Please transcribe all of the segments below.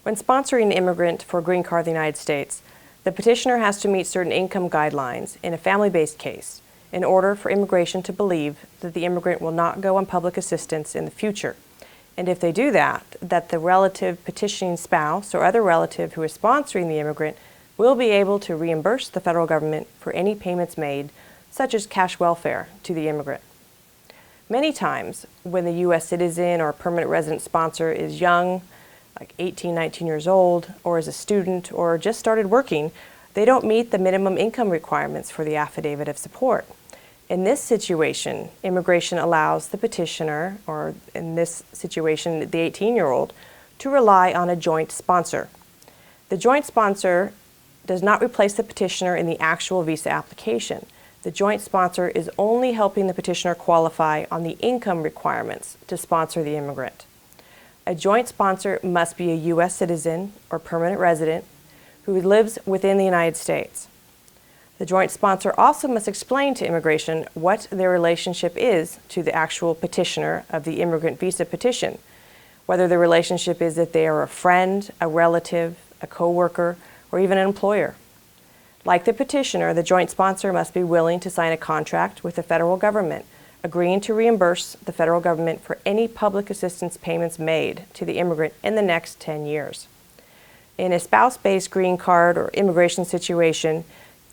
When sponsoring an immigrant for a green card in the United States, the petitioner has to meet certain income guidelines in a family-based case in order for immigration to believe that the immigrant will not go on public assistance in the future. And if they do that the relative petitioning spouse or other relative who is sponsoring the immigrant will be able to reimburse the federal government for any payments made, such as cash welfare, to the immigrant. Many times, when the U.S. citizen or permanent resident sponsor is young, like 18, 19 years old, or is a student, or just started working, they don't meet the minimum income requirements for the affidavit of support. In this situation, immigration allows the petitioner, or in this situation, the 18-year-old, to rely on a joint sponsor. The joint sponsor does not replace the petitioner in the actual visa application. The joint sponsor is only helping the petitioner qualify on the income requirements to sponsor the immigrant. A joint sponsor must be a U.S. citizen or permanent resident who lives within the United States. The joint sponsor also must explain to immigration what their relationship is to the actual petitioner of the immigrant visa petition, whether the relationship is that they are a friend, a relative, a co-worker, or even an employer. Like the petitioner, the joint sponsor must be willing to sign a contract with the federal government, agreeing to reimburse the federal government for any public assistance payments made to the immigrant in the next 10 years. In a spouse-based green card or immigration situation,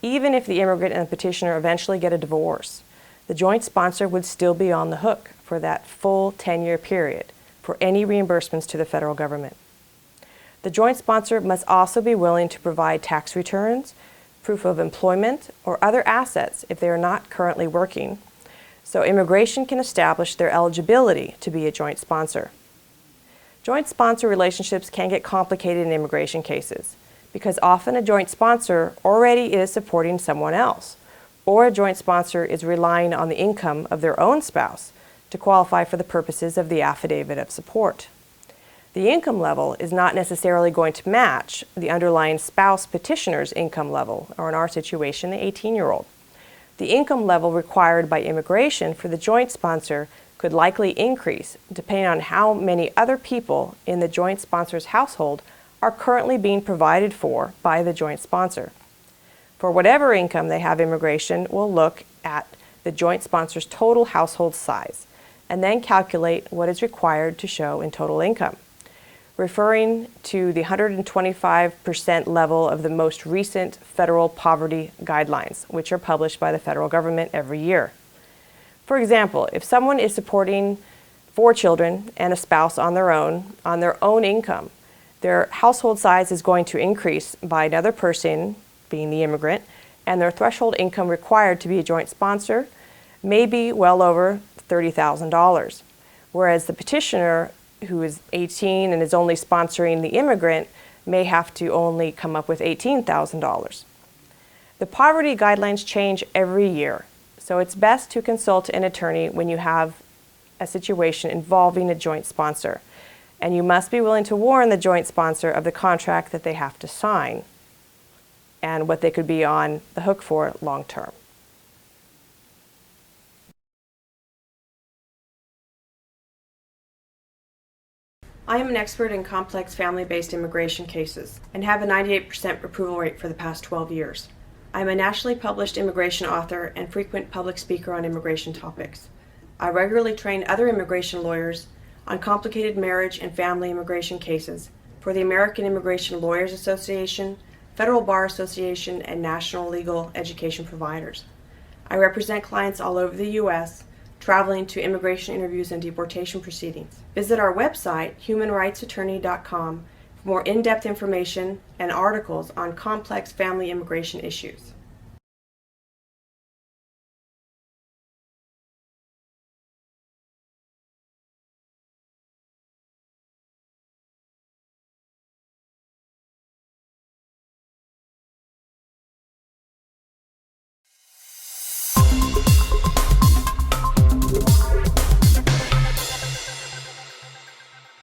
even if the immigrant and the petitioner eventually get a divorce, the joint sponsor would still be on the hook for that full 10-year period for any reimbursements to the federal government. The joint sponsor must also be willing to provide tax returns, proof of employment, or other assets if they are not currently working, so immigration can establish their eligibility to be a joint sponsor. Joint sponsor relationships can get complicated in immigration cases because often a joint sponsor already is supporting someone else, or a joint sponsor is relying on the income of their own spouse to qualify for the purposes of the affidavit of support. The income level is not necessarily going to match the underlying spouse petitioner's income level, or in our situation, the 18-year-old. The income level required by immigration for the joint sponsor could likely increase depending on how many other people in the joint sponsor's household are currently being provided for by the joint sponsor. For whatever income they have, immigration will look at the joint sponsor's total household size and then calculate what is required to show in total income, referring to the 125% level of the most recent federal poverty guidelines, which are published by the federal government every year. For example, if someone is supporting 4 children and a spouse on their own income, their household size is going to increase by another person, being the immigrant, and their threshold income required to be a joint sponsor may be well over $30,000, whereas the petitioner, who is 18 and is only sponsoring the immigrant, may have to only come up with $18,000. The poverty guidelines change every year, so it's best to consult an attorney when you have a situation involving a joint sponsor, and you must be willing to warn the joint sponsor of the contract that they have to sign and what they could be on the hook for long term. I am an expert in complex family-based immigration cases and have a 98% approval rate for the past 12 years. I am a nationally published immigration author and frequent public speaker on immigration topics. I regularly train other immigration lawyers on complicated marriage and family immigration cases for the American Immigration Lawyers Association, Federal Bar Association, and National Legal Education Providers. I represent clients all over the U.S., traveling to immigration interviews and deportation proceedings. Visit our website, humanrightsattorney.com, for more in-depth information and articles on complex family immigration issues.